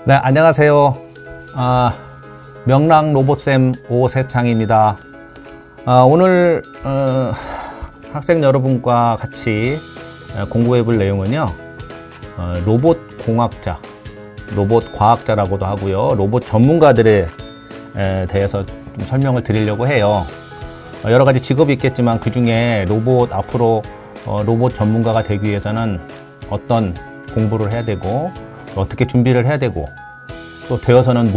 네, 안녕하세요. 명랑 로봇쌤 오세창입니다. 오늘 학생 여러분과 같이 공부해 볼 내용은요, 로봇 공학자, 로봇 과학자라고도 하고요, 로봇 전문가들에 대해서 좀 설명을 드리려고 해요. 여러 가지 직업이 있겠지만 그 중에 앞으로 로봇 전문가가 되기 위해서는 어떤 공부를 해야 되고, 어떻게 준비를 해야 되고, 또 되어서는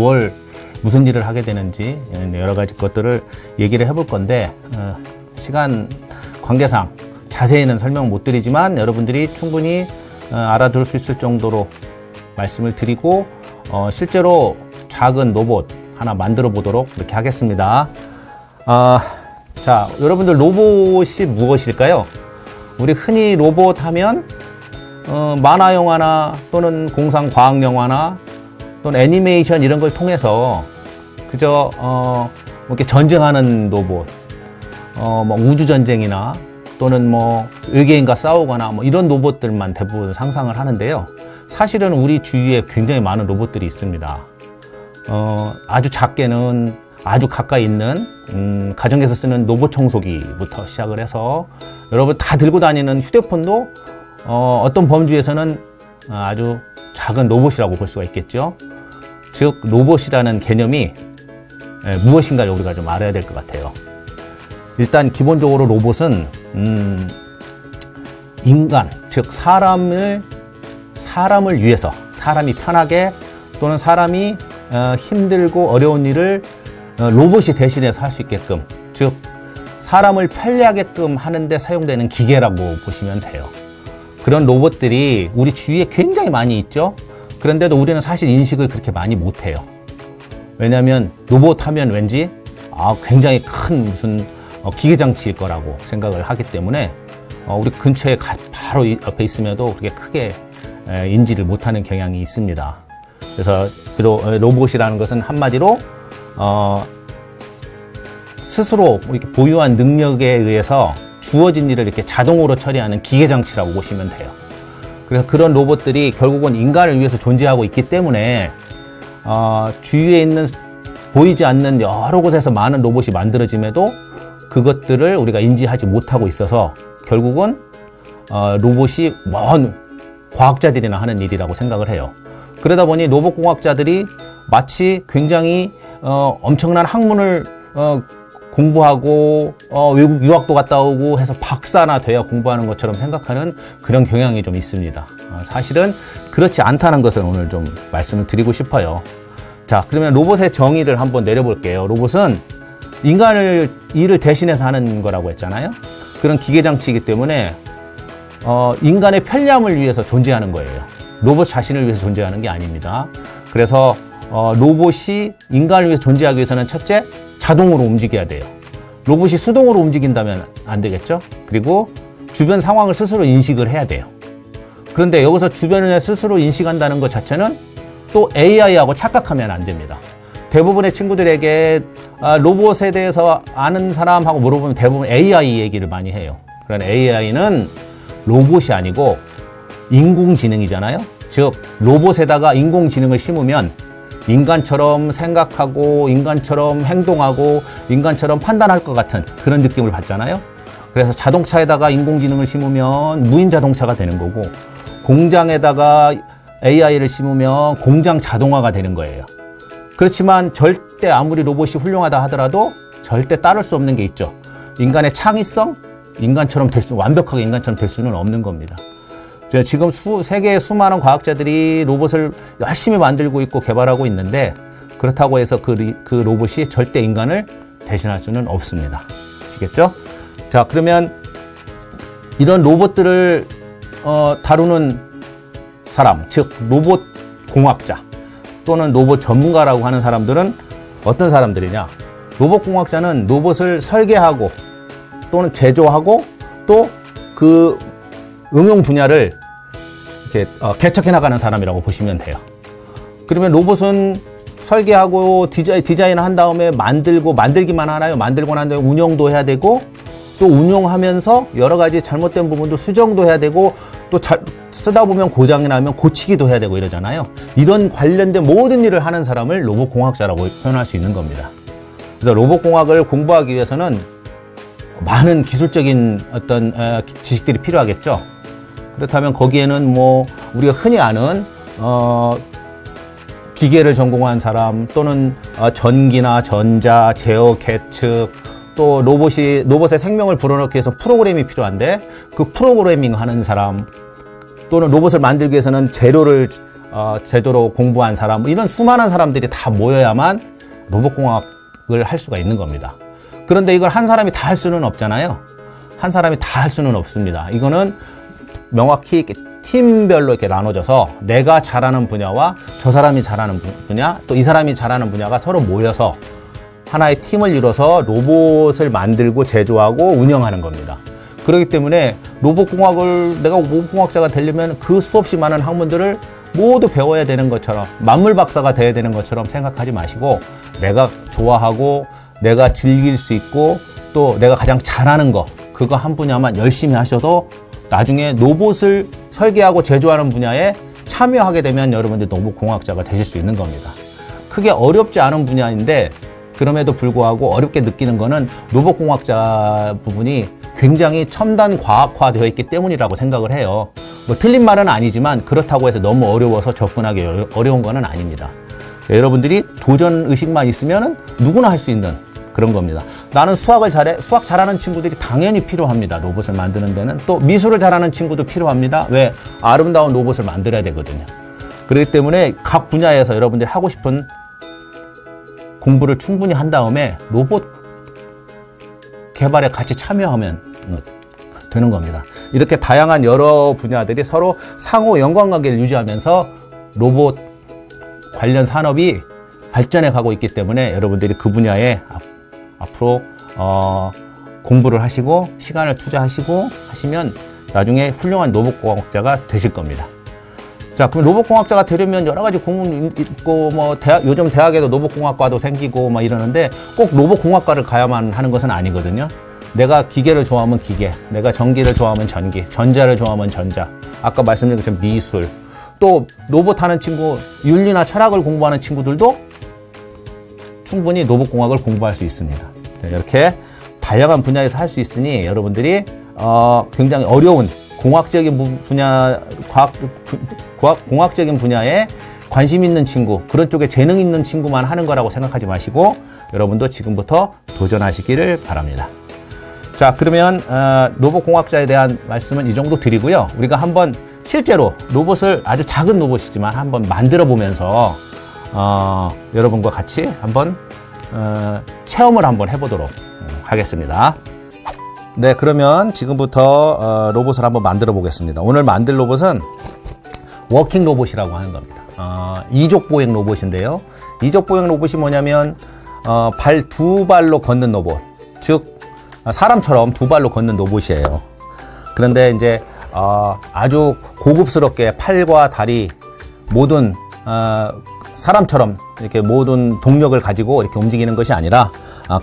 무슨 일을 하게 되는지 여러 가지 것들을 얘기를 해볼 건데, 시간 관계상 자세히는 설명 못 드리지만 여러분들이 충분히 알아들을 수 있을 정도로 말씀을 드리고, 실제로 작은 로봇 하나 만들어 보도록 이렇게 하겠습니다. 자, 여러분들 로봇이 무엇일까요? 우리 흔히 로봇 하면 만화 영화나 또는 공상 과학 영화나 또는 애니메이션 이런 걸 통해서 그저 이렇게 전쟁하는 로봇, 뭐 우주 전쟁이나 또는 뭐 외계인과 싸우거나 뭐 이런 로봇들만 대부분 상상을 하는데요. 사실은 우리 주위에 굉장히 많은 로봇들이 있습니다. 아주 작게는 아주 가까이 있는 가정에서 쓰는 로봇 청소기부터 시작을 해서 여러분 다 들고 다니는 휴대폰도 어떤 범주에서는 아주 작은 로봇이라고 볼 수가 있겠죠. 즉 로봇이라는 개념이 무엇인가를 우리가 좀 알아야 될 것 같아요. 일단 기본적으로 로봇은 인간, 즉 사람을 위해서, 사람이 편하게 또는 사람이 힘들고 어려운 일을 로봇이 대신해서 할 수 있게끔, 즉 사람을 편리하게끔 하는데 사용되는 기계라고 보시면 돼요. 그런 로봇들이 우리 주위에 굉장히 많이 있죠. 그런데도 우리는 사실 인식을 그렇게 많이 못해요. 왜냐하면 로봇 하면 왠지 굉장히 큰 무슨 기계장치일 거라고 생각을 하기 때문에 우리 근처에 바로 옆에 있음에도 그렇게 크게 인지를 못하는 경향이 있습니다. 그래서 로봇이라는 것은 한마디로 스스로 이렇게 보유한 능력에 의해서 주어진 일을 이렇게 자동으로 처리하는 기계장치라고 보시면 돼요. 그래서 그런 로봇들이 결국은 인간을 위해서 존재하고 있기 때문에 주위에 있는 보이지 않는 여러 곳에서 많은 로봇이 만들어짐에도 그것들을 우리가 인지하지 못하고 있어서 결국은 로봇이 먼 과학자들이나 하는 일이라고 생각을 해요. 그러다 보니 로봇공학자들이 마치 굉장히 엄청난 학문을 공부하고 외국 유학도 갔다 오고 해서 박사나 돼야 공부하는 것처럼 생각하는 그런 경향이 좀 있습니다. 사실은 그렇지 않다는 것을 오늘 좀 말씀을 드리고 싶어요. 자, 그러면 로봇의 정의를 한번 내려볼게요. 로봇은 인간을 일을 대신해서 하는 거라고 했잖아요. 그런 기계장치이기 때문에 인간의 편리함을 위해서 존재하는 거예요. 로봇 자신을 위해서 존재하는 게 아닙니다. 그래서 로봇이 인간을 위해서 존재하기 위해서는 첫째, 자동으로 움직여야 돼요. 로봇이 수동으로 움직인다면 안 되겠죠? 그리고 주변 상황을 스스로 인식을 해야 돼요. 그런데 여기서 주변을 스스로 인식한다는 것 자체는 또 AI하고 착각하면 안 됩니다. 대부분의 친구들에게 로봇에 대해서 아는 사람하고 물어보면 대부분 AI 얘기를 많이 해요. 그런 AI는 로봇이 아니고 인공지능이잖아요. 즉 로봇에다가 인공지능을 심으면 인간처럼 생각하고 인간처럼 행동하고 인간처럼 판단할 것 같은 그런 느낌을 받잖아요. 그래서 자동차에다가 인공지능을 심으면 무인 자동차가 되는 거고, 공장에다가 AI를 심으면 공장 자동화가 되는 거예요. 그렇지만 절대 아무리 로봇이 훌륭하다 하더라도 절대 따를 수 없는 게 있죠. 인간의 창의성, 완벽하게 인간처럼 될 수는 없는 겁니다. 지금 세계의 수많은 과학자들이 로봇을 열심히 만들고 있고 개발하고 있는데, 그렇다고 해서 그 로봇이 절대 인간을 대신할 수는 없습니다. 아시겠죠? 자, 그러면 이런 로봇들을 다루는 사람, 즉 로봇 공학자 또는 로봇 전문가라고 하는 사람들은 어떤 사람들이냐? 로봇 공학자는 로봇을 설계하고 또는 제조하고 또 그 응용 분야를 이렇게 개척해 나가는 사람이라고 보시면 돼요. 그러면 로봇은 설계하고 디자인을 한 다음에 만들기만 하나요? 만들고 난 다음에 운영도 해야 되고 또 운용하면서 여러 가지 잘못된 부분도 수정도 해야 되고 또 쓰다 보면 고장이 나면 고치기도 해야 되고 이러잖아요. 이런 관련된 모든 일을 하는 사람을 로봇공학자라고 표현할 수 있는 겁니다. 그래서 로봇공학을 공부하기 위해서는 많은 기술적인 어떤 지식들이 필요하겠죠. 그렇다면 거기에는 뭐 우리가 흔히 아는 기계를 전공한 사람 또는 전기나 전자, 제어, 계측 또 로봇의 생명을 불어넣기 위해서 프로그램이 필요한데 그 프로그래밍 하는 사람 또는 로봇을 만들기 위해서는 재료를 제대로 공부한 사람 이런 수많은 사람들이 다 모여야만 로봇공학을 할 수가 있는 겁니다. 그런데 이걸 한 사람이 다 할 수는 없잖아요. 한 사람이 다 할 수는 없습니다. 이거는 명확히 팀별로 이렇게 나눠져서 내가 잘하는 분야와 저 사람이 잘하는 분야 또 이 사람이 잘하는 분야가 서로 모여서 하나의 팀을 이뤄서 로봇을 만들고 제조하고 운영하는 겁니다. 그렇기 때문에 내가 로봇공학자가 되려면 그 수없이 많은 학문들을 모두 배워야 되는 것처럼 만물 박사가 돼야 되는 것처럼 생각하지 마시고 내가 좋아하고 내가 즐길 수 있고 또 내가 가장 잘하는 거 그거 한 분야만 열심히 하셔도 나중에 로봇을 설계하고 제조하는 분야에 참여하게 되면 여러분들 로봇공학자가 되실 수 있는 겁니다. 크게 어렵지 않은 분야인데 그럼에도 불구하고 어렵게 느끼는 거는 로봇공학자 부분이 굉장히 첨단 과학화되어 있기 때문이라고 생각을 해요. 뭐 틀린 말은 아니지만 그렇다고 해서 너무 어려워서 접근하기 어려운 거는 아닙니다. 여러분들이 도전 의식만 있으면 누구나 할 수 있는 그런 겁니다. 나는 수학을 잘해. 수학 잘하는 친구들이 당연히 필요합니다. 로봇을 만드는 데는. 또 미술을 잘하는 친구도 필요합니다. 왜? 아름다운 로봇을 만들어야 되거든요. 그렇기 때문에 각 분야에서 여러분들이 하고 싶은 공부를 충분히 한 다음에 로봇 개발에 같이 참여하면 되는 겁니다. 이렇게 다양한 여러 분야들이 서로 상호 연관관계를 유지하면서 로봇 관련 산업이 발전해 가고 있기 때문에 여러분들이 그 분야에 앞으로 공부를 하시고 시간을 투자하시고 하시면 나중에 훌륭한 로봇공학자가 되실 겁니다. 자, 그럼 로봇공학자가 되려면 여러 가지 공부 있고 요즘 대학에도 로봇공학과도 생기고 이러는데 꼭 로봇공학과를 가야만 하는 것은 아니거든요. 내가 기계를 좋아하면 기계, 내가 전기를 좋아하면 전기, 전자를 좋아하면 전자, 아까 말씀드린 것처럼 미술, 또 로봇 하는 친구, 윤리나 철학을 공부하는 친구들도 충분히 로봇공학을 공부할 수 있습니다. 이렇게 다양한 분야에서 할 수 있으니 여러분들이 굉장히 어려운 공학적인 분야, 공학적인 분야에 관심 있는 친구, 그런 쪽에 재능 있는 친구만 하는 거라고 생각하지 마시고 여러분도 지금부터 도전하시기를 바랍니다. 자, 그러면 로봇공학자에 대한 말씀은 이 정도 드리고요. 우리가 한번 실제로 로봇을 아주 작은 로봇이지만 한번 만들어 보면서 여러분과 같이 한번 체험을 한번 해보도록 하겠습니다. 네, 그러면 지금부터 로봇을 한번 만들어 보겠습니다. 오늘 만들 로봇은 워킹 로봇이라고 하는 겁니다. 이족 보행 로봇인데요. 이족 보행 로봇이 뭐냐면 두 발로 걷는 로봇, 즉 사람처럼 두 발로 걷는 로봇이에요. 그런데 이제 아주 고급스럽게 팔과 다리 모든 사람처럼 이렇게 모든 동력을 가지고 이렇게 움직이는 것이 아니라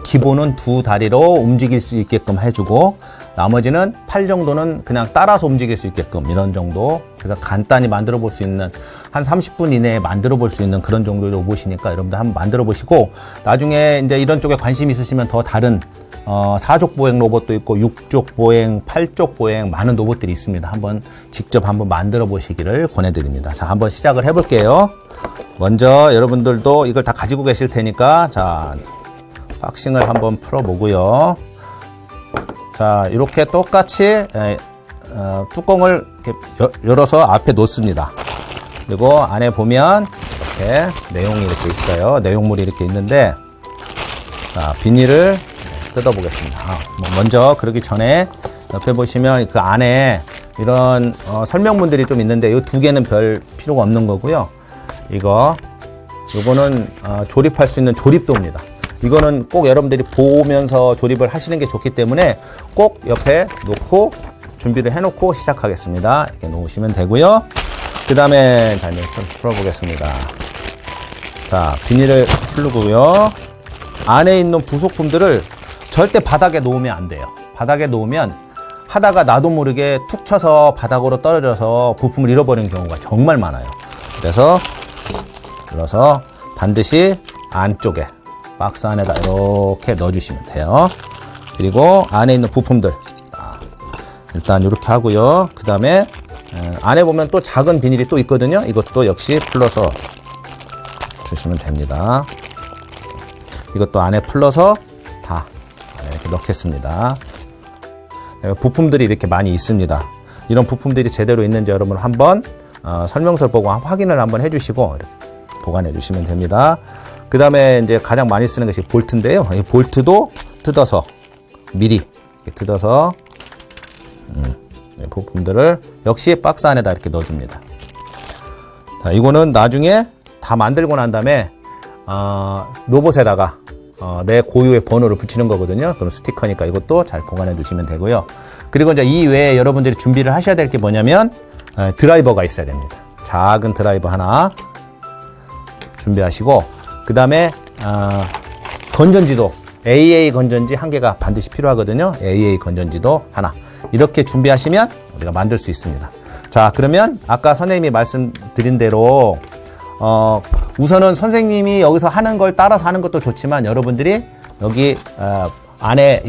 기본은 두 다리로 움직일 수 있게끔 해주고 나머지는 팔 정도는 그냥 따라서 움직일 수 있게끔 이런 정도. 그래서 간단히 만들어 볼 수 있는 한 30분 이내에 만들어 볼 수 있는 그런 정도의 로봇이니까 여러분들 한번 만들어 보시고 나중에 이제 이런 쪽에 관심 있으시면 더 다른 4족 보행 로봇도 있고 6족 보행, 8족 보행 많은 로봇들이 있습니다. 직접 한번 만들어 보시기를 권해드립니다. 자, 한번 시작을 해볼게요. 먼저 여러분들도 이걸 다 가지고 계실 테니까 자, 박싱을 한번 풀어보고요. 자, 이렇게 똑같이 뚜껑을 이렇게 열어서 앞에 놓습니다. 그리고 안에 보면 이렇게 내용이 이렇게 있어요. 내용물이 이렇게 있는데 자, 비닐을 뜯어보겠습니다. 먼저 그러기 전에 옆에 보시면 그 안에 이런 설명문들이 좀 있는데 이 두 개는 별 필요가 없는 거고요. 요거는 조립할 수 있는 조립도입니다. 이거는 꼭 여러분들이 보면서 조립을 하시는 게 좋기 때문에 꼭 옆에 놓고 준비를 해놓고 시작하겠습니다. 이렇게 놓으시면 되고요. 그 다음에 좀 풀어보겠습니다. 자, 비닐을 풀고요. 안에 있는 부속품들을 절대 바닥에 놓으면 안 돼요. 바닥에 놓으면 하다가 나도 모르게 툭 쳐서 바닥으로 떨어져서 부품을 잃어버리는 경우가 정말 많아요. 그래서 눌러서 반드시 안쪽에 박스 안에다 이렇게 넣어주시면 돼요. 그리고 안에 있는 부품들 일단 이렇게 하고요. 그 다음에 안에 보면 또 작은 비닐이 또 있거든요. 이것도 역시 풀러서 주시면 됩니다. 이것도 안에 풀러서 다 이렇게 넣겠습니다. 부품들이 이렇게 많이 있습니다. 이런 부품들이 제대로 있는지 여러분 한번 설명서를 보고 확인을 한번 해주시고 이렇게 보관해 주시면 됩니다. 그 다음에 이제 가장 많이 쓰는 것이 볼트인데요. 이 볼트도 뜯어서 미리 이렇게 뜯어서 부품들을 역시 박스 안에다 이렇게 넣어줍니다. 자, 이거는 나중에 다 만들고 난 다음에 로봇에다가 내 고유의 번호를 붙이는 거거든요. 그럼 스티커니까 이것도 잘 보관해 두시면 되고요. 그리고 이제 이 외에 여러분들이 준비를 하셔야 될 게 뭐냐면 드라이버가 있어야 됩니다. 작은 드라이버 하나 준비하시고 그 다음에 건전지도 AA 건전지 한 개가 반드시 필요하거든요. AA 건전지도 하나 이렇게 준비하시면 우리가 만들 수 있습니다. 자, 그러면 아까 선생님이 말씀드린 대로 우선은 선생님이 여기서 하는 걸 따라서 하는 것도 좋지만 여러분들이 여기 안에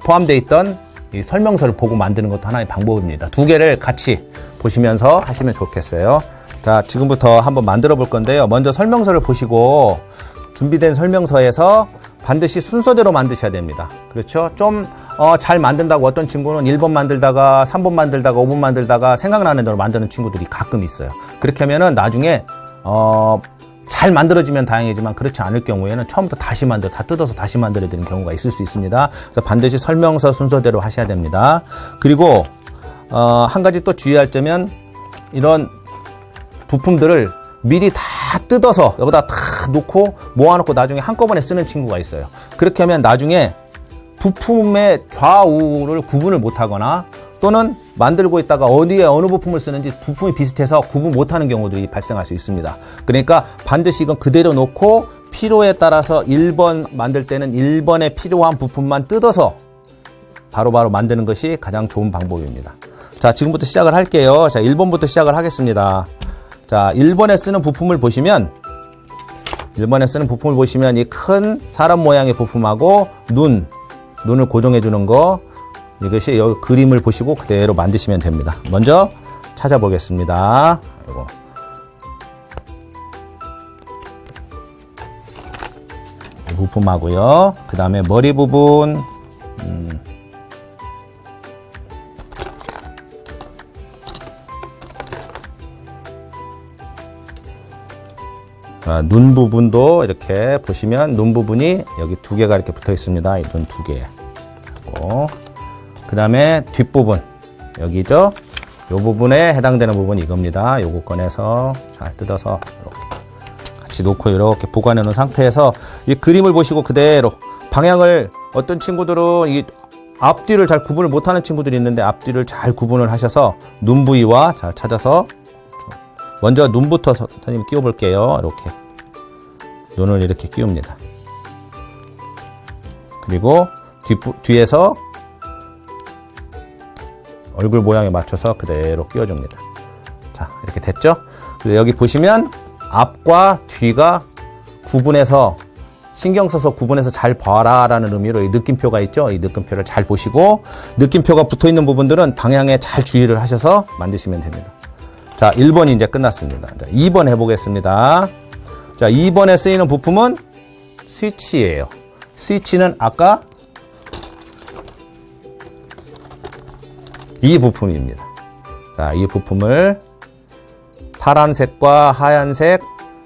포함되어 있던 이 설명서를 보고 만드는 것도 하나의 방법입니다. 두 개를 같이 보시면서 하시면 좋겠어요. 자, 지금부터 한번 만들어 볼 건데요. 먼저 설명서를 보시고 준비된 설명서에서 반드시 순서대로 만드셔야 됩니다. 그렇죠? 좀 잘 만든다고 어떤 친구는 1번 만들다가 3번 만들다가 5번 만들다가 생각나는 대로 만드는 친구들이 가끔 있어요. 그렇게 하면은 나중에 잘 만들어지면 다행이지만 그렇지 않을 경우에는 처음부터 다시 다 뜯어서 다시 만들어야 되는 경우가 있을 수 있습니다. 그래서 반드시 설명서 순서대로 하셔야 됩니다. 그리고 한 가지 또 주의할 점은 이런 부품들을 미리 다 뜯어서 여기다 다 놓고 모아놓고 나중에 한꺼번에 쓰는 친구가 있어요. 그렇게 하면 나중에 부품의 좌우를 구분을 못하거나 또는 만들고 있다가 어디에 어느 부품을 쓰는지 부품이 비슷해서 구분 못하는 경우들이 발생할 수 있습니다. 그러니까 반드시 이건 그대로 놓고 필요에 따라서 1번 만들 때는 1번에 필요한 부품만 뜯어서 바로바로 만드는 것이 가장 좋은 방법입니다. 자, 지금부터 시작을 할게요. 자, 1번부터 시작을 하겠습니다. 자, 1번에 쓰는 부품을 보시면 1번에 쓰는 부품을 보시면 이 큰 사람 모양의 부품하고 눈을 고정해 주는 거 이것이 여기 그림을 보시고 그대로 만드시면 됩니다. 먼저 찾아보겠습니다. 이거. 이 부품하고요. 그 다음에 머리 부분, 눈 부분도 이렇게 보시면 눈 부분이 여기 두 개가 이렇게 붙어 있습니다. 이 눈 두 개. 그 다음에 뒷부분 여기죠. 이 부분에 해당되는 부분이 이겁니다. 요거 꺼내서 잘 뜯어서 이렇게 같이 놓고 이렇게 보관해 놓은 상태에서 이 그림을 보시고 그대로 방향을 어떤 친구들은 이 앞뒤를 잘 구분을 못하는 친구들이 있는데 앞뒤를 잘 구분을 하셔서 눈 부위와 잘 찾아서 먼저 눈부터 선생님 끼워 볼게요. 이렇게 눈을 이렇게 끼웁니다. 그리고 뒤에서 얼굴 모양에 맞춰서 그대로 끼워줍니다. 자, 이렇게 됐죠? 그리고 여기 보시면 앞과 뒤가 구분해서 신경 써서 구분해서 잘 봐라 라는 의미로 이 느낌표가 있죠? 이 느낌표를 잘 보시고 느낌표가 붙어 있는 부분들은 방향에 잘 주의를 하셔서 만드시면 됩니다. 자, 1번이 이제 끝났습니다. 자, 2번 해보겠습니다. 자, 2번에 쓰이는 부품은 스위치예요. 스위치는 아까 이 부품입니다. 자, 이 부품을 파란색과 하얀색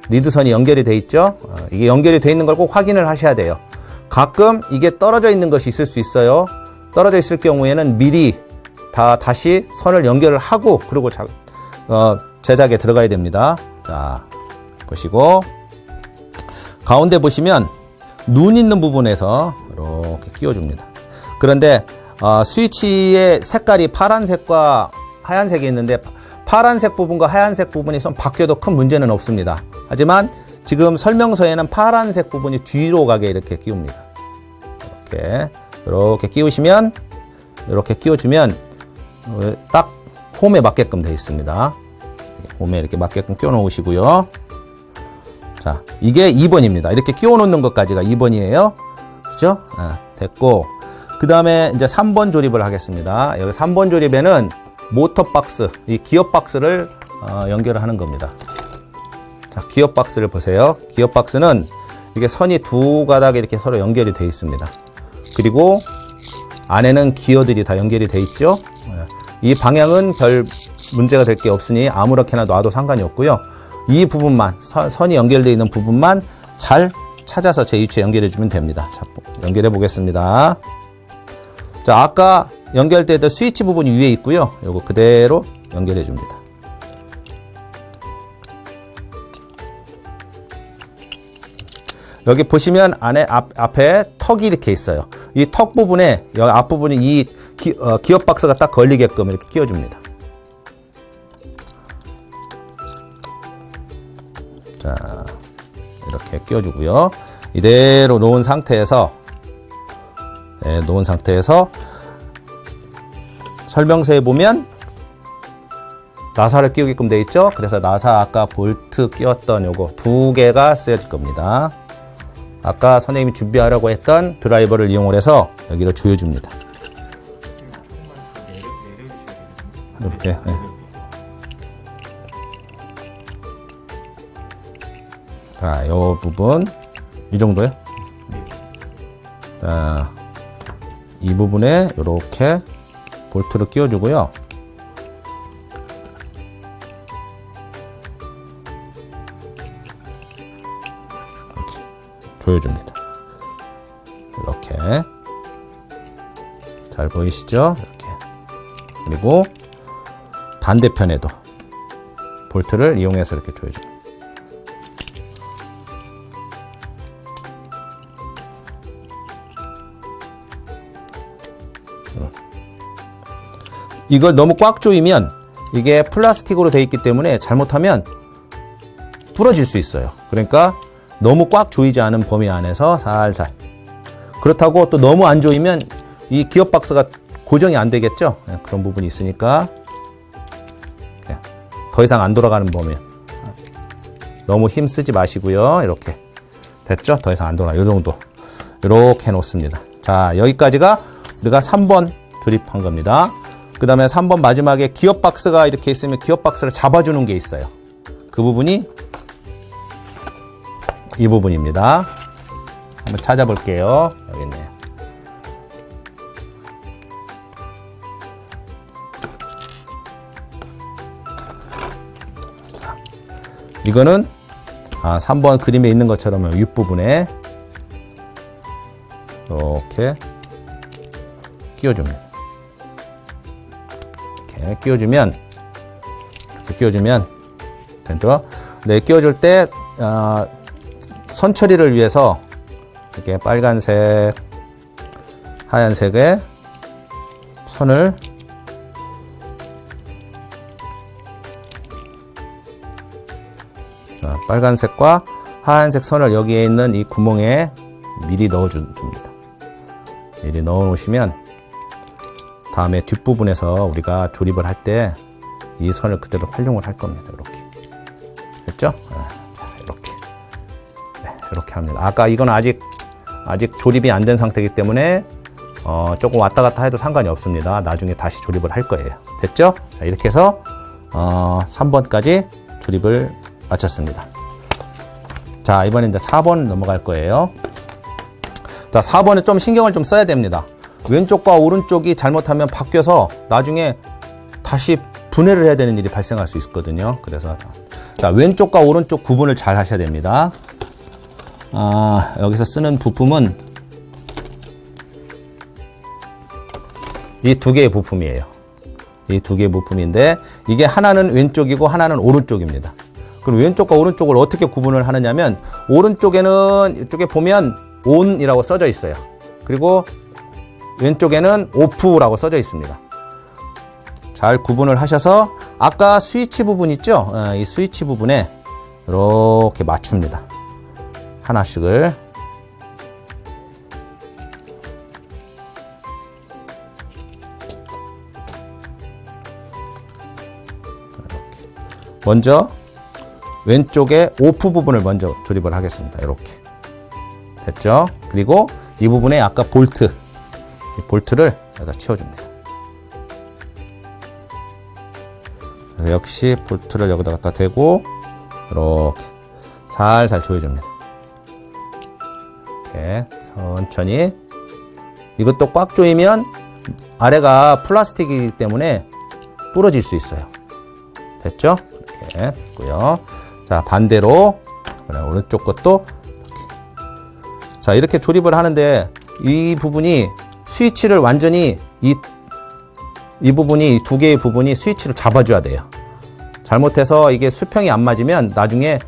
리드선이 연결이 돼 있죠. 이게 연결이 돼 있는 걸 꼭 확인을 하셔야 돼요. 가끔 이게 떨어져 있는 것이 있을 수 있어요. 떨어져 있을 경우에는 미리 다시 선을 연결을 하고 그리고 제작에 들어가야 됩니다. 자, 보시고 가운데 보시면 눈 있는 부분에서 이렇게 끼워줍니다. 그런데 스위치의 색깔이 파란색과 하얀색이 있는데 파란색 부분과 하얀색 부분이 좀 바뀌어도 큰 문제는 없습니다. 하지만 지금 설명서에는 파란색 부분이 뒤로 가게 이렇게 끼웁니다. 이렇게 이렇게 끼우시면, 이렇게 끼워주면 딱 홈에 맞게끔 되어 있습니다. 홈에 이렇게 맞게끔 끼워 놓으시고요. 자, 이게 2번입니다. 이렇게 끼워 놓는 것까지가 2번이에요. 그죠? 됐고, 그 다음에 이제 3번 조립을 하겠습니다. 여기 3번 조립에는 모터 박스, 이 기어 박스를 연결을 하는 겁니다. 자, 기어 박스를 보세요. 기어 박스는 이게 선이 두 가닥에 이렇게 서로 연결이 되어 있습니다. 그리고 안에는 기어들이 다 연결이 되어 있죠. 이 방향은 별 문제가 될 게 없으니 아무렇게나 놔도 상관이 없고요. 이 부분만, 선이 연결되어 있는 부분만 잘 찾아서 제 위치에 연결해 주면 됩니다. 자, 연결해 보겠습니다. 자, 아까 연결되던 스위치 부분이 위에 있고요. 요거 그대로 연결해 줍니다. 여기 보시면 안에 앞에 턱이 이렇게 있어요. 이 턱 부분에, 여기 앞부분에 이 기어 박스가 딱 걸리게끔 이렇게 끼워줍니다. 자, 이렇게 끼워주고요. 이대로 놓은 상태에서, 설명서에 보면 나사를 끼우게끔 되어 있죠. 그래서 나사 아까 볼트 끼웠던 요거 2개가 쓰여질 겁니다. 아까 선생님이 준비하려고 했던 드라이버를 이용을 해서 여기로 조여줍니다. 이렇게. 네. 자, 요 부분, 이 정도요. 자, 이 부분에 이렇게 볼트를 끼워주고요. 조여줍니다. 이렇게. 잘 보이시죠? 이렇게. 그리고 반대편에도 볼트를 이용해서 이렇게 조여줍니다. 이걸 너무 꽉 조이면 이게 플라스틱으로 되어 있기 때문에 잘못하면 부러질 수 있어요. 그러니까 너무 꽉 조이지 않은 범위 안에서 살살. 그렇다고 또 너무 안 조이면 이 기어 박스가 고정이 안 되겠죠. 그런 부분이 있으니까 더 이상 안 돌아가는 범위. 너무 힘 쓰지 마시고요. 이렇게 됐죠? 더 이상 안 돌아. 요 정도. 이렇게 해놓습니다. 자, 여기까지가 우리가 3번 조립한 겁니다. 그 다음에 3번 마지막에 기어 박스가 이렇게 있으면 기어 박스를 잡아주는 게 있어요. 그 부분이 이 부분입니다. 한번 찾아볼게요. 여기 있네요. 자, 이거는 3번 그림에 있는 것처럼 윗부분에 이렇게 끼워줍니다. 이렇게 끼워주면, 됐죠? 네, 끼워줄 때 선 처리를 위해서 이렇게 빨간색, 하얀색의 선을 빨간색과 하얀색 선을 여기에 있는 이 구멍에 미리 넣어줍니다. 미리 넣어 놓으시면 다음에 뒷부분에서 우리가 조립을 할 때 이 선을 그대로 활용을 할 겁니다. 이렇게. 됐죠? 자, 이렇게. 네, 이렇게 합니다. 아까 이건 아직 조립이 안 된 상태이기 때문에 조금 왔다 갔다 해도 상관이 없습니다. 나중에 다시 조립을 할 거예요. 됐죠? 자, 이렇게 해서 3번까지 조립을 마쳤습니다. 자, 이번에 이제 4번 넘어갈 거예요. 자, 4번에 좀 신경을 좀 써야 됩니다. 왼쪽과 오른쪽이 잘못하면 바뀌어서 나중에 다시 분해를 해야 되는 일이 발생할 수 있거든요. 그래서 자, 왼쪽과 오른쪽 구분을 잘 하셔야 됩니다. 여기서 쓰는 부품은 이 2개의 부품이에요. 이 2개의 부품인데 이게 하나는 왼쪽이고 하나는 오른쪽입니다. 그럼 왼쪽과 오른쪽을 어떻게 구분을 하느냐면 오른쪽에는 이쪽에 보면 ON이라고 써져 있어요. 그리고 왼쪽에는 OFF라고 써져 있습니다. 잘 구분을 하셔서 아까 스위치 부분 있죠? 이 스위치 부분에 이렇게 맞춥니다. 하나씩을. 먼저 왼쪽에 오프 부분을 먼저 조립을 하겠습니다. 이렇게 됐죠? 그리고 이 부분에 아까 볼트, 이 볼트를 여기다 치워줍니다. 그래서 역시 볼트를 여기다 갖다 대고 이렇게 살살 조여줍니다. 이렇게 천천히. 이것도 꽉 조이면 아래가 플라스틱이기 때문에 부러질 수 있어요. 됐죠? 이렇게 했고요. 자, 반대로 오른쪽 것도 이렇게. 자, 이렇게 조립을 하는데 이 부분이 스위치를 완전히 이 부분이 두 개의 부분이 스위치를 잡아줘야 돼요. 잘못해서 이게 수평이 안 맞으면 나중에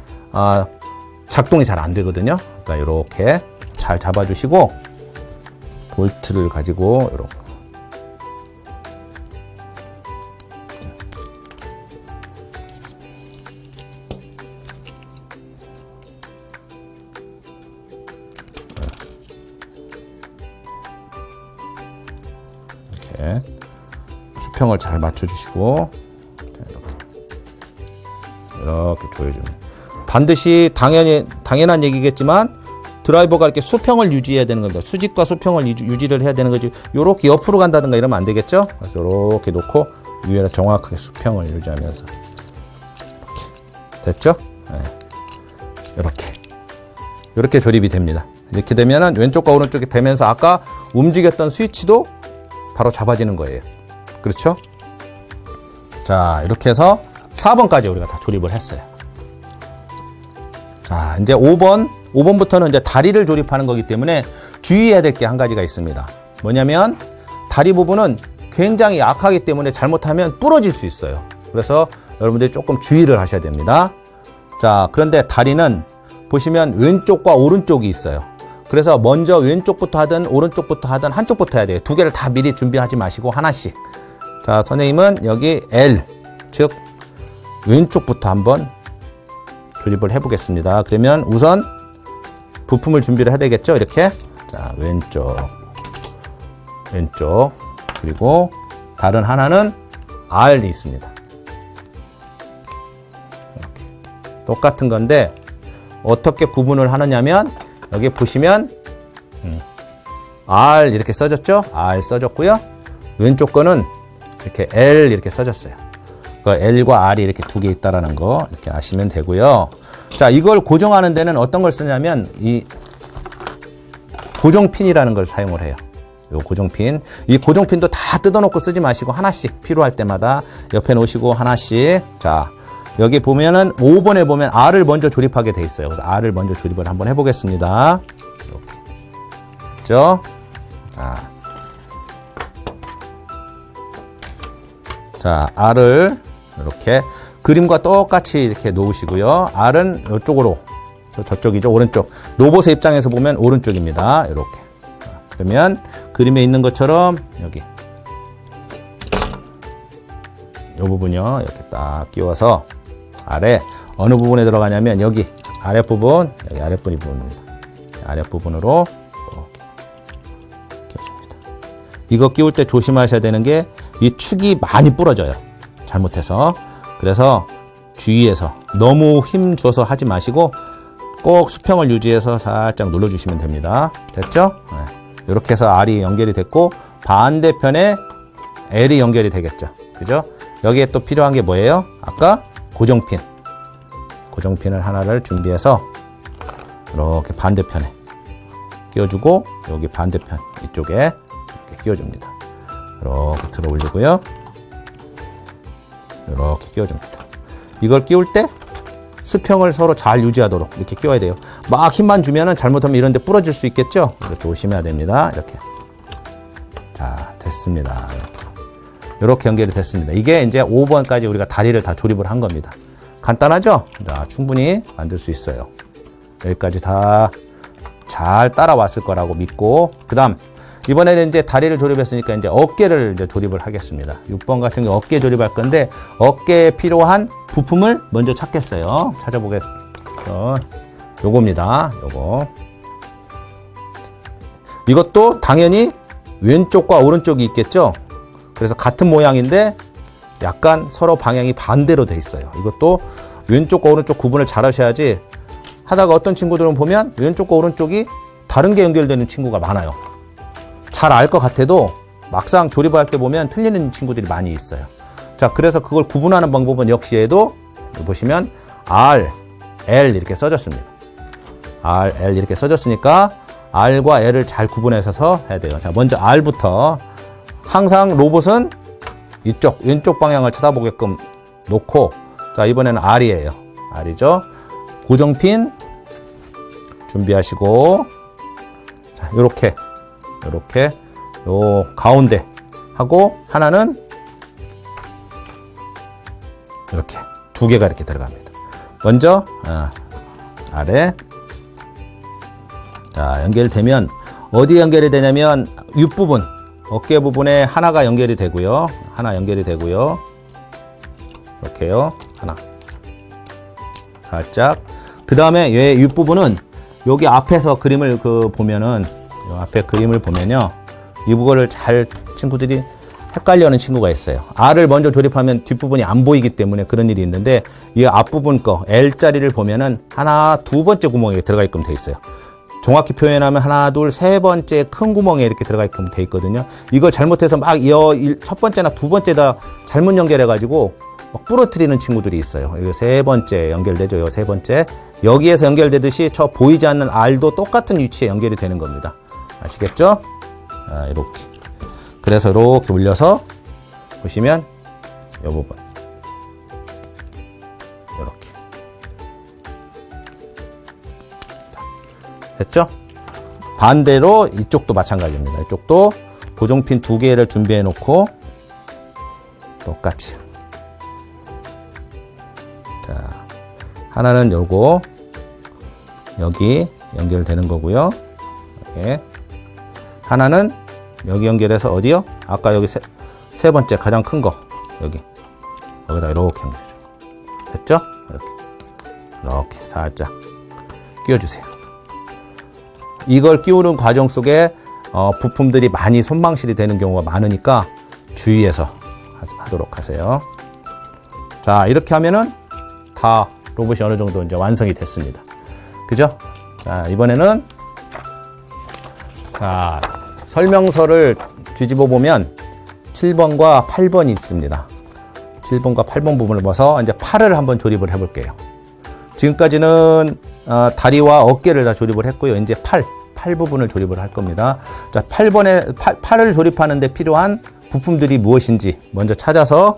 작동이 잘 안 되거든요. 그러니까 이렇게 잘 잡아주시고 볼트를 가지고 이렇게 수평을 잘 맞춰주시고 이렇게 조여줍니다. 반드시 당연한 얘기겠지만 드라이버가 이렇게 수평을 유지해야 되는 겁니다. 수직과 수평을 유지를 해야 되는 거지. 이렇게 옆으로 간다든가 이러면 안 되겠죠? 그래서 이렇게 놓고 위에다 정확하게 수평을 유지하면서 이렇게 됐죠? 네. 이렇게 조립이 됩니다. 이렇게 되면은 왼쪽과 오른쪽이 되면서 아까 움직였던 스위치도 바로 잡아지는 거예요. 그렇죠? 자, 이렇게 해서 4번까지 우리가 다 조립을 했어요. 자, 이제 5번부터는 이제 다리를 조립하는 거기 때문에 주의해야 될 게 한 가지가 있습니다. 뭐냐면 다리 부분은 굉장히 약하기 때문에 잘못하면 부러질 수 있어요. 그래서 여러분들이 조금 주의를 하셔야 됩니다. 자, 그런데 다리는 보시면 왼쪽과 오른쪽이 있어요. 그래서 먼저 왼쪽부터 하든 오른쪽부터 하든 한쪽부터 해야 돼요. 두 개를 다 미리 준비하지 마시고 하나씩. 자, 선생님은 여기 L, 즉 왼쪽부터 한번 조립을 해보겠습니다. 그러면 우선 부품을 준비를 해야 되겠죠? 이렇게. 자, 왼쪽, 그리고 다른 하나는 R이 있습니다. 이렇게. 똑같은 건데 어떻게 구분을 하느냐면 여기 보시면 R 이렇게 써졌죠? R 써졌고요. 왼쪽 거는 이렇게 L 이렇게 써졌어요. 그 L과 R이 이렇게 두 개 있다라는 거 이렇게 아시면 되고요. 자, 이걸 고정하는 데는 어떤 걸 쓰냐면 이 고정핀이라는 걸 사용을 해요. 요 고정핀. 이 고정핀도 다 뜯어놓고 쓰지 마시고 하나씩 필요할 때마다 옆에 놓으시고 하나씩. 자, 여기 보면은 5번에 보면 R을 먼저 조립하게 돼 있어요. 그래서 R을 먼저 조립을 한번 해보겠습니다. 이렇게. 그렇죠? 자, R을 이렇게 그림과 똑같이 이렇게 놓으시고요. R은 이쪽으로, 저쪽이죠. 오른쪽. 로봇의 입장에서 보면 오른쪽입니다. 이렇게. 그러면 그림에 있는 것처럼 여기 이 부분이요. 이렇게 딱 끼워서 아래 어느 부분에 들어가냐면 여기 아랫부분, 여기 아랫부분입니다. 아랫부분으로 이렇게 끼워줍니다. 이거 끼울 때 조심하셔야 되는 게 이 축이 많이 부러져요. 잘못해서. 그래서 주의해서 너무 힘 줘서 하지 마시고 꼭 수평을 유지해서 살짝 눌러주시면 됩니다. 됐죠? 네. 이렇게 해서 R이 연결이 됐고 반대편에 L이 연결이 되겠죠. 그죠? 여기에 또 필요한 게 뭐예요? 아까 고정핀을 하나를 준비해서 이렇게 반대편에 끼워주고 여기 반대편 이쪽에 이렇게 끼워줍니다. 이렇게 들어 올리고요. 이렇게 끼워줍니다. 이걸 끼울 때 수평을 서로 잘 유지하도록 이렇게 끼워야 돼요. 막 힘만 주면은 잘못하면 이런 데 부러질 수 있겠죠? 조심해야 됩니다. 이렇게. 자, 됐습니다. 이렇게 연결이 됐습니다. 이게 이제 5번까지 우리가 다리를 다 조립을 한 겁니다. 간단하죠? 자, 충분히 만들 수 있어요. 여기까지 다 잘 따라왔을 거라고 믿고, 그 다음, 이번에는 이제 다리를 조립했으니까 이제 어깨를 이제 조립을 하겠습니다. 6번 같은 경우 어깨 조립할 건데, 어깨에 필요한 부품을 먼저 찾겠어요. 찾아보겠죠. 요겁니다. 요거. 이것도 당연히 왼쪽과 오른쪽이 있겠죠. 그래서 같은 모양인데 약간 서로 방향이 반대로 돼 있어요. 이것도 왼쪽과 오른쪽 구분을 잘 하셔야지, 하다가 어떤 친구들은 보면 왼쪽과 오른쪽이 다른 게 연결되는 친구가 많아요. 잘 알 것 같아도 막상 조립을 할 때 보면 틀리는 친구들이 많이 있어요. 자, 그래서 그걸 구분하는 방법은 역시 얘도 보시면 R, L 이렇게 써졌습니다. R, L 이렇게 써졌으니까 R과 L을 잘 구분해서 해야 돼요. 자, 먼저 R부터. 항상 로봇은 이쪽 왼쪽 방향을 쳐다보게끔 놓고, 자, 이번에는 R이에요. R이죠. 고정핀 준비하시고, 자, 요렇게 요 가운데 하고, 하나는 이렇게 두 개가 이렇게 들어갑니다. 먼저 아래. 자, 연결되면 어디에 연결이 되냐면 윗부분, 어깨 부분에 하나가 연결이 되고요. 하나 연결이 되고요. 이렇게요. 하나. 살짝. 그 다음에 얘 윗부분은 여기 앞에서 그림을 보면은, 요 앞에 그림을 보면요. 이거를 잘 친구들이 헷갈려하는 친구가 있어요. R을 먼저 조립하면 뒷부분이 안 보이기 때문에 그런 일이 있는데, 이 앞부분 거 L자리를 보면은 하나, 두 번째 구멍에 들어가 있게끔 돼 있어요. 정확히 표현하면 하나, 둘, 세 번째 큰 구멍에 이렇게 들어가 있게끔 돼 있거든요. 이걸 잘못해서 막 첫 번째나 두 번째다 잘못 연결해가지고 막 부러뜨리는 친구들이 있어요. 이거 세 번째 연결되죠. 요 세 번째. 여기에서 연결되듯이 저 보이지 않는 R도 똑같은 위치에 연결이 되는 겁니다. 아시겠죠? 자, 이렇게. 그래서 이렇게 올려서 보시면 이 부분 이렇게 됐죠? 반대로 이쪽도 마찬가지입니다. 이쪽도 고정핀 두 개를 준비해 놓고 똑같이, 자, 하나는 요거 여기 연결되는 거고요. 이렇게. 하나는 여기 연결해서 어디요? 아까 여기 세 번째 가장 큰 거 여기다 이렇게 연결해줘. 됐죠? 이렇게 살짝 끼워주세요. 이걸 끼우는 과정 속에 부품들이 많이 손망실이 되는 경우가 많으니까 주의해서 하도록 하세요. 자, 이렇게 하면은 다 로봇이 어느 정도 이제 완성이 됐습니다. 그죠? 자, 이번에는, 자, 설명서를 뒤집어 보면 7번과 8번이 있습니다. 7번과 8번 부분을 봐서 이제 팔을 한번 조립을 해 볼게요. 지금까지는 다리와 어깨를 다 조립을 했고요. 이제 팔 부분을 조립을 할 겁니다. 자, 8번에 팔을 조립하는 데 필요한 부품들이 무엇인지 먼저 찾아서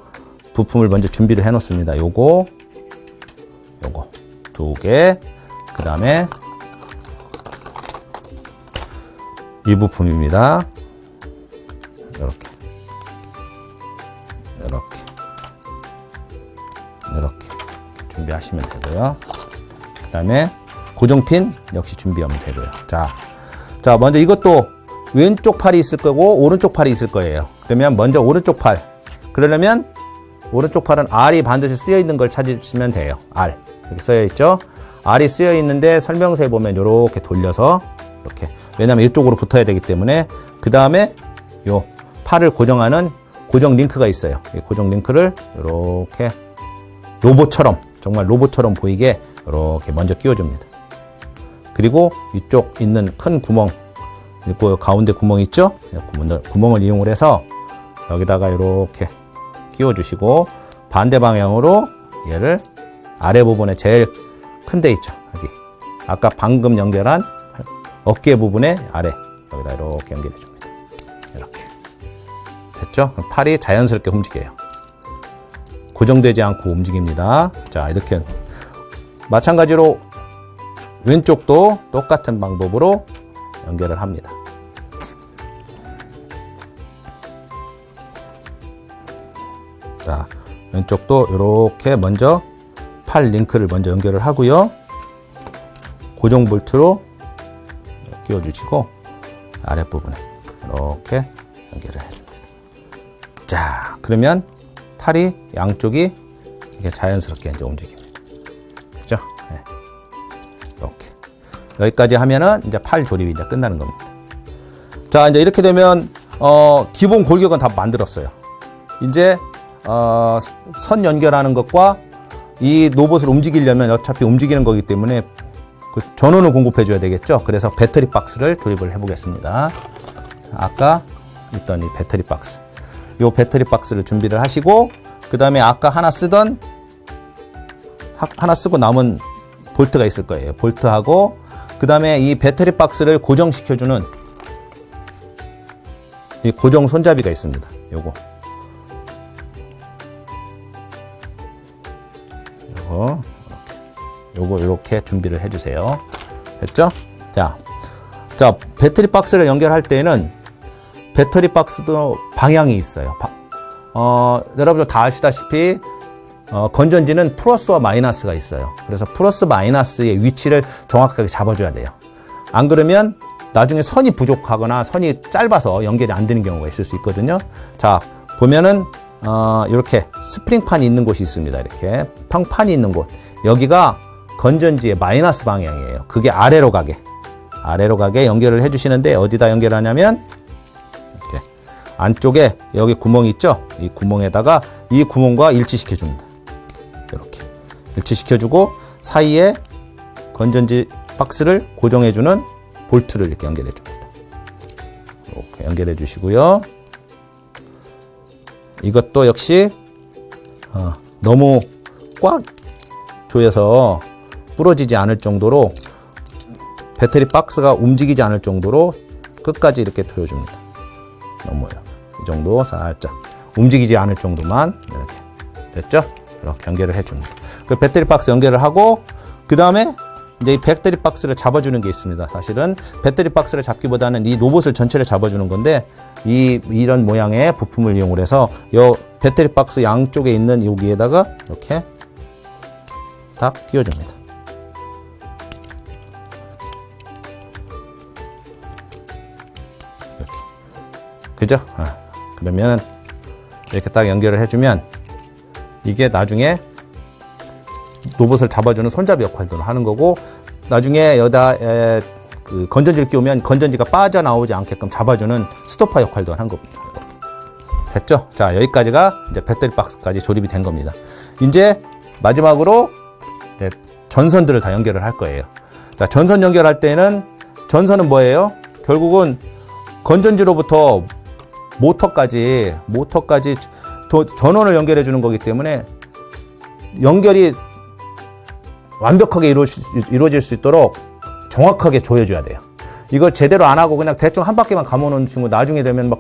부품을 먼저 준비를 해 놓습니다. 요거 두 개, 그 다음에 이 부품입니다. 이렇게 준비하시면 되고요. 그 다음에 고정핀 역시 준비하면 되고요. 자, 먼저 이것도 왼쪽 팔이 있을 거고 오른쪽 팔이 있을 거예요. 그러면 먼저 오른쪽 팔. 그러려면 오른쪽 팔은 R이 반드시 쓰여 있는 걸 찾으시면 돼요. R. 여기 쓰여 있죠? R이 쓰여 있는데 설명서에 보면 이렇게 돌려서 이렇게. 왜냐면 이쪽으로 붙어야 되기 때문에. 그 다음에 요 팔을 고정하는 고정 링크가 있어요. 이 고정 링크를 이렇게 로봇처럼, 정말 로봇처럼 보이게 이렇게 먼저 끼워줍니다. 그리고 이쪽 있는 큰 구멍, 그리고 가운데 구멍 있죠? 구멍을 이용을 해서 여기다가 이렇게 끼워주시고, 반대 방향으로 얘를 아래 부분에 제일 큰 데 있죠? 여기. 아까 방금 연결한 어깨 부분에 아래, 여기다 이렇게 연결해 줍니다. 이렇게. 됐죠? 팔이 자연스럽게 움직여요. 고정되지 않고 움직입니다. 자, 이렇게. 마찬가지로 왼쪽도 똑같은 방법으로 연결을 합니다. 자, 왼쪽도 이렇게 먼저 팔 링크를 먼저 연결을 하고요. 고정 볼트로 끼워주시고 아랫부분에 이렇게 연결을 해줍니다. 자, 그러면 팔이 양쪽이 이렇게 자연스럽게 이제 움직입니다. 그죠? 네. 이렇게. 여기까지 하면은 이제 팔 조립이 이제 끝나는 겁니다. 자, 이제 이렇게 되면 기본 골격은 다 만들었어요. 이제 선 연결하는 것과 이 로봇을 움직이려면 어차피 움직이는 거기 때문에 그 전원을 공급해 줘야 되겠죠. 그래서 배터리 박스를 조립을 해 보겠습니다. 아까 있던 이 배터리 박스, 요 배터리 박스를 준비를 하시고, 그 다음에 아까 하나 쓰고 남은 볼트가 있을 거예요. 볼트하고, 그 다음에 이 배터리 박스를 고정시켜주는 이 고정 손잡이가 있습니다. 요거 이렇게 준비를 해주세요. 됐죠? 자, 배터리 박스를 연결할 때는 배터리 박스도 방향이 있어요. 여러분들 다 아시다시피 건전지는 플러스와 마이너스가 있어요. 그래서 플러스 마이너스의 위치를 정확하게 잡아줘야 돼요. 안 그러면 나중에 선이 부족하거나 선이 짧아서 연결이 안 되는 경우가 있을 수 있거든요. 자, 보면은 이렇게 스프링판이 있는 곳이 있습니다. 이렇게 평판이 있는 곳, 여기가 건전지의 마이너스 방향이에요. 그게 아래로 가게 연결을 해주시는데, 어디다 연결하냐면 이렇게 안쪽에 여기 구멍이 있죠. 이 구멍에다가 이 구멍과 일치시켜 줍니다. 이렇게 일치시켜 주고, 사이에 건전지 박스를 고정해 주는 볼트를 이렇게 연결해 줍니다. 이렇게 연결해 주시고요. 이것도 역시 너무 꽉 조여서 부러지지 않을 정도로, 배터리 박스가 움직이지 않을 정도로 끝까지 이렇게 조여줍니다. 너무요. 이 정도 살짝 움직이지 않을 정도만 이렇게. 됐죠? 이렇게 연결을 해줍니다. 그 배터리 박스 연결을 하고, 그 다음에 이제 이 배터리 박스를 잡아주는 게 있습니다. 사실은 배터리 박스를 잡기보다는 이 로봇을 전체를 잡아주는 건데, 이런 모양의 부품을 이용을 해서 이 배터리 박스 양쪽에 있는 여기에다가 이렇게 딱 끼워줍니다. 이렇게. 그죠? 그러면 이렇게 딱 연결을 해주면 이게 나중에 로봇을 잡아주는 손잡이 역할도 하는 거고, 나중에 여기다 그 건전지를 끼우면 건전지가 빠져나오지 않게끔 잡아주는 스토퍼 역할도 한 겁니다. 됐죠? 자, 여기까지가 이제 배터리 박스까지 조립이 된 겁니다. 이제 마지막으로 이제 전선들을 다 연결을 할 거예요. 자, 전선 연결할 때는, 전선은 뭐예요? 결국은 건전지로부터 모터까지 전원을 연결해 주는 거기 때문에 연결이 완벽하게 이루어질 수 있도록 정확하게 조여줘야 돼요. 이걸 제대로 안 하고 그냥 대충 한 바퀴만 감아놓은 친구, 나중에 되면 막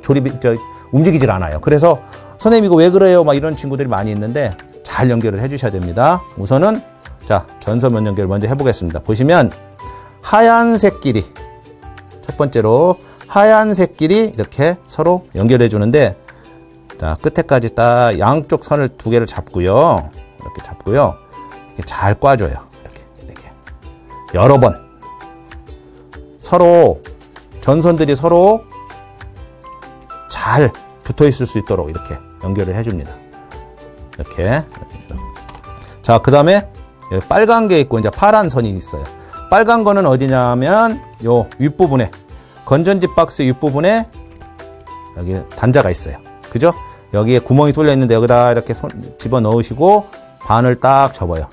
움직이질 않아요. 그래서 선생님 이거 왜 그래요? 막 이런 친구들이 많이 있는데, 잘 연결을 해주셔야 됩니다. 우선은 자, 전선 연결 먼저 해보겠습니다. 보시면 하얀색 길이, 첫 번째로 하얀색 길이 이렇게 서로 연결해 주는데, 자, 끝에까지 딱 양쪽 선을 두 개를 잡고요. 이렇게 잡고요. 이렇게 잘 꽈줘요. 이렇게 여러 번 서로 전선들이 서로 잘 붙어 있을 수 있도록 이렇게 연결을 해줍니다. 이렇게. 자, 그 다음에 빨간 게 있고 이제 파란 선이 있어요. 빨간 거는 어디냐면 요 윗부분에, 건전지 박스 윗부분에 여기 단자가 있어요. 그죠? 여기에 구멍이 뚫려 있는데 여기다 이렇게 집어 넣으시고 반을 딱 접어요.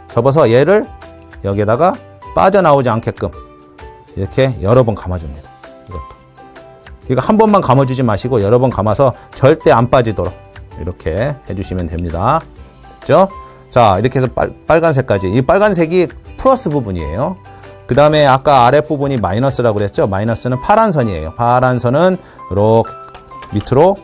접어서 얘를 여기에다가 빠져나오지 않게끔 이렇게 여러 번 감아줍니다. 이거 한 번만 감아주지 마시고 여러 번 감아서 절대 안 빠지도록 이렇게 해주시면 됩니다. 됐죠? 자, 이렇게 해서 빨간색까지. 이 빨간색이 플러스 부분이에요. 그 다음에 아까 아랫부분이 마이너스라고 그랬죠? 마이너스는 파란 선이에요. 파란 선은 이렇게 밑으로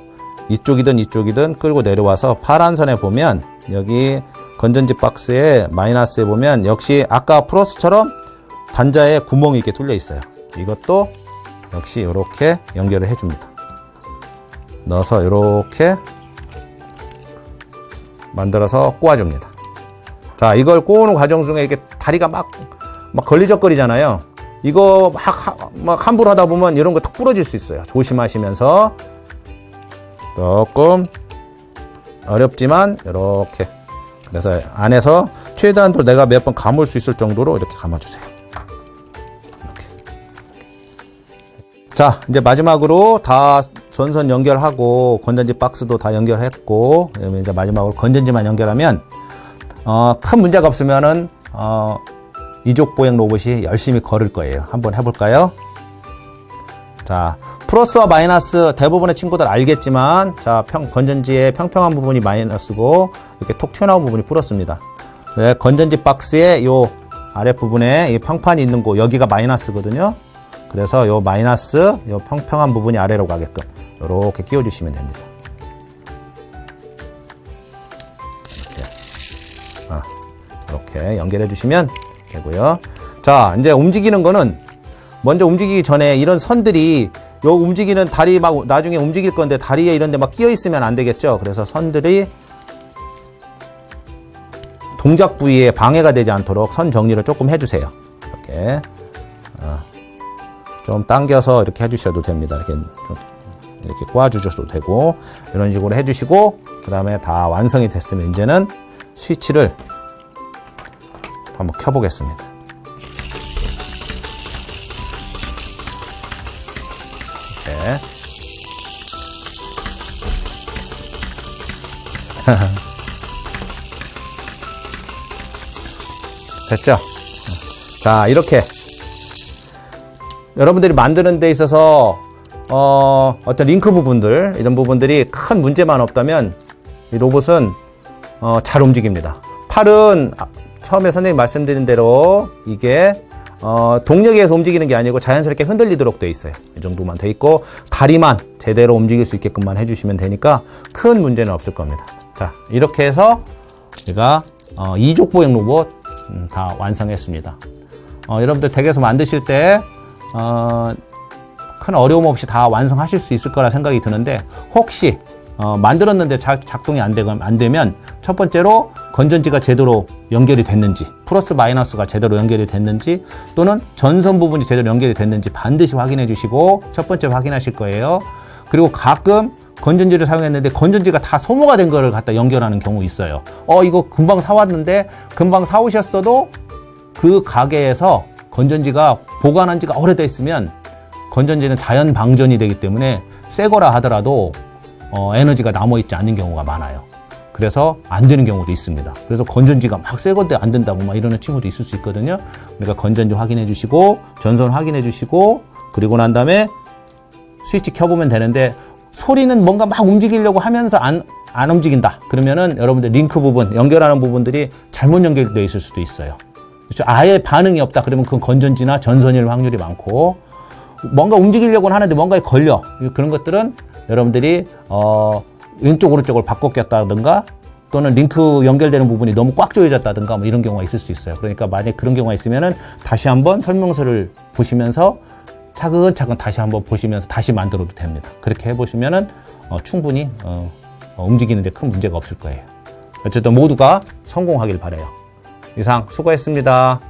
이쪽이든 끌고 내려와서 파란 선에 보면 여기 건전지 박스에 마이너스에 보면 역시 아까 플러스처럼 단자에 구멍이 이렇게 뚫려 있어요. 이것도 역시 이렇게 연결을 해줍니다. 넣어서 이렇게 만들어서 꼬아줍니다. 자, 이걸 꼬우는 과정 중에 이렇게 다리가 막 걸리적거리잖아요. 이거 막 함부로 하다 보면 이런 거 탁 부러질 수 있어요. 조심하시면서 조금 어렵지만 이렇게, 그래서 안에서 최대한도 내가 몇 번 감을 수 있을 정도로 이렇게 감아주세요. 이렇게. 자, 이제 마지막으로 다 전선 연결하고 건전지 박스도 다 연결했고 이제 마지막으로 건전지만 연결하면 큰 문제가 없으면은 이족 보행 로봇이 열심히 걸을 거예요. 한번 해볼까요? 자, 플러스와 마이너스 대부분의 친구들 알겠지만, 자, 건전지의 평평한 부분이 마이너스고 이렇게 톡 튀어나온 부분이 플러스입니다. 네, 건전지 박스의 요 아랫부분에 이 평판이 있는 곳, 여기가 마이너스거든요. 그래서 요 마이너스, 요 평평한 부분이 아래로 가게끔 이렇게 끼워주시면 됩니다. 이렇게 연결해 주시면 되고요. 자, 이제 움직이는 거는 먼저 움직이기 전에 이런 선들이 요 움직이는 다리 막 나중에 움직일 건데 다리에 이런 데 막 끼어 있으면 안 되겠죠. 그래서 선들이 동작 부위에 방해가 되지 않도록 선 정리를 조금 해주세요. 이렇게 좀 당겨서 이렇게 해주셔도 됩니다. 이렇게 꼬아주셔도 되고 이런 식으로 해주시고 그 다음에 다 완성이 됐으면 이제는 스위치를 한번 켜보겠습니다. 이렇게. 됐죠? 자, 이렇게 여러분들이 만드는 데 있어서 어떤 링크 부분들 이런 부분들이 큰 문제만 없다면 이 로봇은 잘 움직입니다. 팔은 처음에 선생님 말씀드린 대로 이게 동력에 의해서 움직이는 게 아니고 자연스럽게 흔들리도록 되어 있어요. 이 정도만 돼 있고 다리만 제대로 움직일 수 있게끔만 해주시면 되니까 큰 문제는 없을 겁니다. 자, 이렇게 해서 제가 이족 보행 로봇 다 완성했습니다. 여러분들 댁에서 만드실 때 큰 어려움 없이 다 완성하실 수 있을 거라 생각이 드는데 혹시 만들었는데 작동이 안 되면 첫 번째로 건전지가 제대로 연결이 됐는지 플러스 마이너스가 제대로 연결이 됐는지 또는 전선 부분이 제대로 연결이 됐는지 반드시 확인해 주시고 첫 번째로 확인하실 거예요. 그리고 가끔 건전지를 사용했는데 건전지가 다 소모가 된 거를 갖다 연결하는 경우 있어요. 이거 금방 사왔는데 금방 사오셨어도 그 가게에서 건전지가 보관한 지가 오래돼 있으면 건전지는 자연 방전이 되기 때문에 새 거라 하더라도 에너지가 남아있지 않는 경우가 많아요. 그래서 안 되는 경우도 있습니다. 그래서 건전지가 막 새 건데 안 된다고 막 이러는 친구도 있을 수 있거든요. 그러니까 건전지 확인해 주시고 전선 확인해 주시고 그리고 난 다음에 스위치 켜보면 되는데 소리는 뭔가 막 움직이려고 하면서 안 움직인다. 그러면은 여러분들 링크 부분, 연결하는 부분들이 잘못 연결되어 있을 수도 있어요. 그렇죠? 아예 반응이 없다. 그러면 그건 건전지나 전선일 확률이 많고 뭔가 움직이려고는 하는데 뭔가에 걸려. 그런 것들은 여러분들이 왼쪽 오른쪽을 바꿔 꼈다든가 또는 링크 연결되는 부분이 너무 꽉 조여졌다든가 뭐 이런 경우가 있을 수 있어요. 그러니까 만약 그런 경우가 있으면은 다시 한번 설명서를 보시면서 차근차근 다시 한번 보시면서 다시 만들어도 됩니다. 그렇게 해보시면은 충분히 움직이는데 큰 문제가 없을 거예요. 어쨌든 모두가 성공하길 바라요. 이상 수고했습니다.